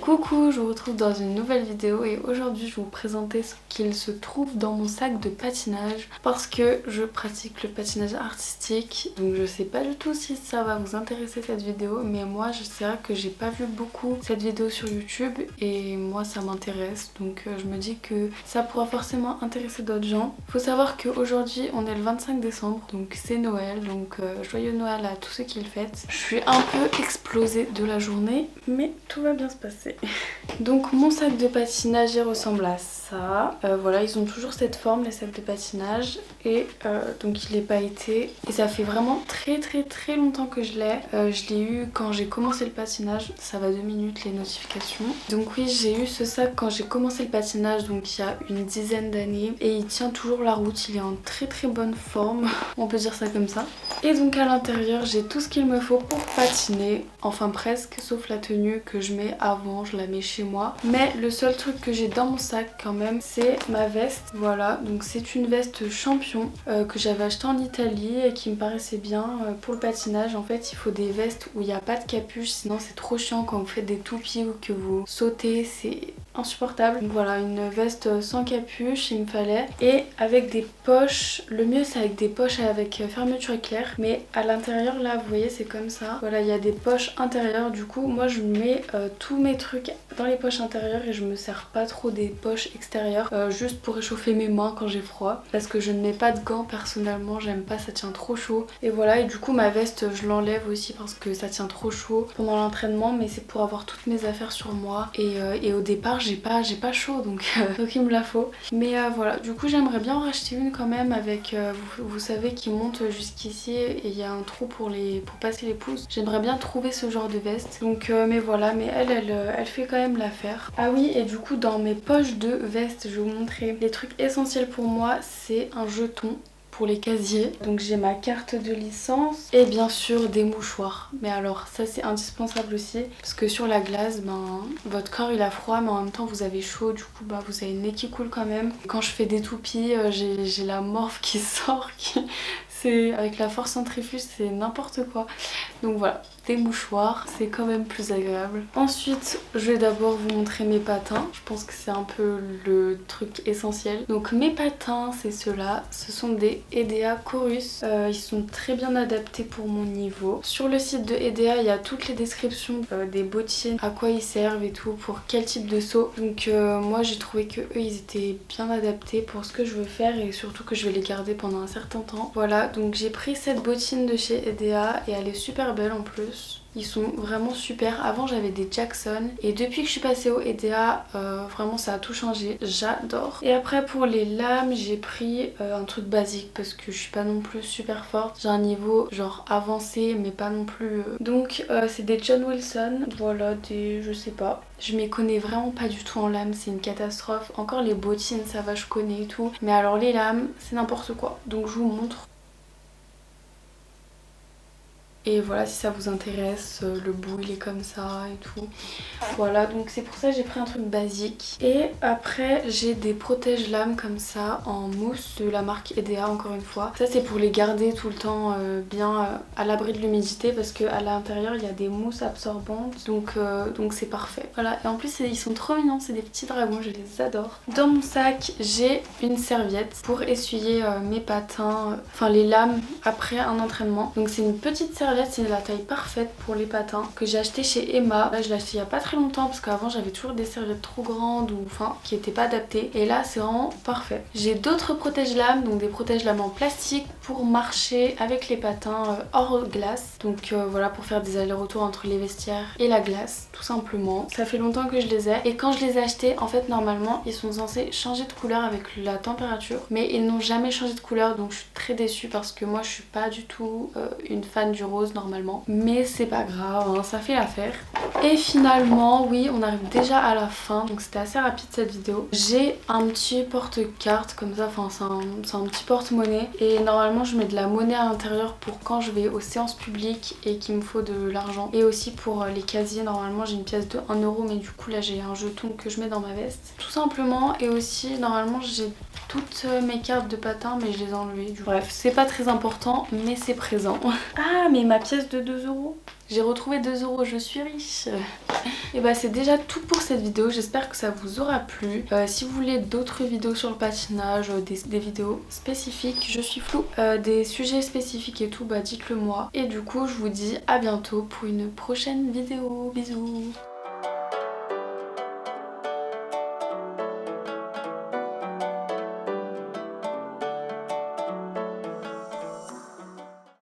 Coucou, je vous retrouve dans une nouvelle vidéo et aujourd'hui je vais vous présenter ce qu'il se trouve dans mon sac de patinage parce que je pratique le patinage artistique, donc je sais pas du tout si ça va vous intéresser cette vidéo, mais moi c'est vrai que j'ai pas vu beaucoup cette vidéo sur YouTube et moi ça m'intéresse, donc je me dis que ça pourra forcément intéresser d'autres gens. Faut savoir qu'aujourd'hui on est le 25 décembre, donc c'est Noël, donc joyeux Noël à tous ceux qui le fêtent. Je suis un peu explosée de la journée, mais tout va bien se passer. Donc mon sac de patinage il ressemble à ça. Voilà, ils ont toujours cette forme, les sacs de patinage, et donc il est pailleté et ça fait vraiment très longtemps que je l'ai. Je l'ai eu quand j'ai commencé le patinage. Ça va 2 minutes les notifications. Donc oui, j'ai eu ce sac quand j'ai commencé le patinage, donc il y a une dizaine d'années, et il tient toujours la route. Il est en très bonne forme, on peut dire ça comme ça. Et donc à l'intérieur j'ai tout ce qu'il me faut pour patiner, enfin presque, sauf la tenue que je mets avant, je la mets chez moi. Mais le seul truc que j'ai dans mon sac quand même, c'est ma veste. Voilà, donc c'est une veste Champion que j'avais achetée en Italie et qui me paraissait bien pour le patinage. En fait il faut des vestes où il n'y a pas de capuche, sinon c'est trop chiant quand vous faites des toupies ou que vous sautez, c'est insupportable. Donc voilà, une veste sans capuche il me fallait, et avec des poches. Le mieux c'est avec des poches avec fermeture éclair, mais à l'intérieur là vous voyez c'est comme ça. Voilà, il y a des poches intérieures, du coup moi je mets tous mes trucs dans les poches intérieures et je me sers pas trop des poches extérieures, juste pour réchauffer mes mains quand j'ai froid, parce que je ne mets pas de gants personnellement, j'aime pas, ça tient trop chaud. Et voilà, et du coup ma veste je l'enlève aussi parce que ça tient trop chaud pendant l'entraînement, mais c'est pour avoir toutes mes affaires sur moi, et au départ j'ai pas chaud, donc il me la faut. Mais voilà, du coup j'aimerais bien en racheter une quand même avec, vous savez, qui monte jusqu'ici et il y a un trou pour passer les pouces. J'aimerais bien trouver ce genre de veste, donc mais voilà, mais elle fait quand même l'affaire. Ah oui, et du coup dans mes poches de veste, je vais vous montrer les trucs essentiels pour moi. C'est un jeton pour les casiers, donc j'ai ma carte de licence et bien sûr des mouchoirs. Mais alors ça c'est indispensable aussi, parce que sur la glace, votre corps il a froid mais en même temps vous avez chaud, du coup vous avez le nez qui coule quand même. Quand je fais des toupies, j'ai la morphe qui sort, avec la force centrifuge, c'est n'importe quoi. Donc voilà, des mouchoirs, c'est quand même plus agréable. Ensuite, je vais d'abord vous montrer mes patins. Je pense que c'est un peu le truc essentiel. Donc mes patins, c'est ceux-là. Ce sont des EDA Chorus. Ils sont très bien adaptés pour mon niveau. Sur le site de EDA, il y a toutes les descriptions des bottines, à quoi ils servent et tout, pour quel type de saut. Donc moi j'ai trouvé que eux ils étaient bien adaptés pour ce que je veux faire, et surtout que je vais les garder pendant un certain temps. Voilà, donc j'ai pris cette bottine de chez EDA et elle est super belle en plus. Ils sont vraiment super. Avant j'avais des Jackson et depuis que je suis passée au EDA, vraiment ça a tout changé. J'adore. Et après pour les lames, j'ai pris un truc basique parce que je suis pas non plus super forte. J'ai un niveau genre avancé mais pas non plus. Donc c'est des John Wilson. Voilà, je sais pas. Je m'y connais vraiment pas du tout en lames, c'est une catastrophe. Encore les bottines ça va, je connais et tout. Mais alors les lames c'est n'importe quoi. Donc je vous montre. Et voilà, si ça vous intéresse, le bout il est comme ça et tout. Voilà, donc c'est pour ça que j'ai pris un truc basique. Et après j'ai des protège-lames comme ça en mousse de la marque EDA, encore une fois. Ça c'est pour les garder tout le temps bien à l'abri de l'humidité, parce qu'à l'intérieur il y a des mousses absorbantes. Donc c'est parfait. Voilà, et en plus ils sont trop mignons, c'est des petits dragons, je les adore. Dans mon sac j'ai une serviette pour essuyer mes patins, enfin les lames après un entraînement. Donc c'est une petite serviette, c'est la taille parfaite pour les patins, que j'ai acheté chez Emma. Là je l'ai acheté il y a pas très longtemps parce qu'avant j'avais toujours des serviettes trop grandes ou enfin qui étaient pas adaptées, et là c'est vraiment parfait. J'ai d'autres protège-lames, donc des protège-lames en plastique pour marcher avec les patins hors glace. Donc voilà, pour faire des allers-retours entre les vestiaires et la glace tout simplement. Ça fait longtemps que je les ai, et quand je les ai achetés, en fait normalement ils sont censés changer de couleur avec la température, mais ils n'ont jamais changé de couleur, donc je suis très déçue parce que moi je suis pas du tout une fan du rose normalement, mais c'est pas grave, hein, ça fait l'affaire. Et finalement oui, on arrive déjà à la fin, donc c'était assez rapide cette vidéo. J'ai un petit porte-carte comme ça, enfin c'est un petit porte-monnaie, et normalement je mets de la monnaie à l'intérieur pour quand je vais aux séances publiques et qu'il me faut de l'argent, et aussi pour les casiers. Normalement j'ai une pièce de 1 euro, mais du coup là j'ai un jeton que je mets dans ma veste tout simplement. Et aussi normalement j'ai toutes mes cartes de patin, mais je les ai enlevées. Bref, c'est pas très important mais c'est présent. Ah mais ma pièce de 2 €. J'ai retrouvé 2 €, je suis riche. Et bah c'est déjà tout pour cette vidéo, j'espère que ça vous aura plu. Si vous voulez d'autres vidéos sur le patinage, des vidéos spécifiques, je suis floue, des sujets spécifiques et tout, bah dites-le moi. Et du coup je vous dis à bientôt pour une prochaine vidéo. Bisous.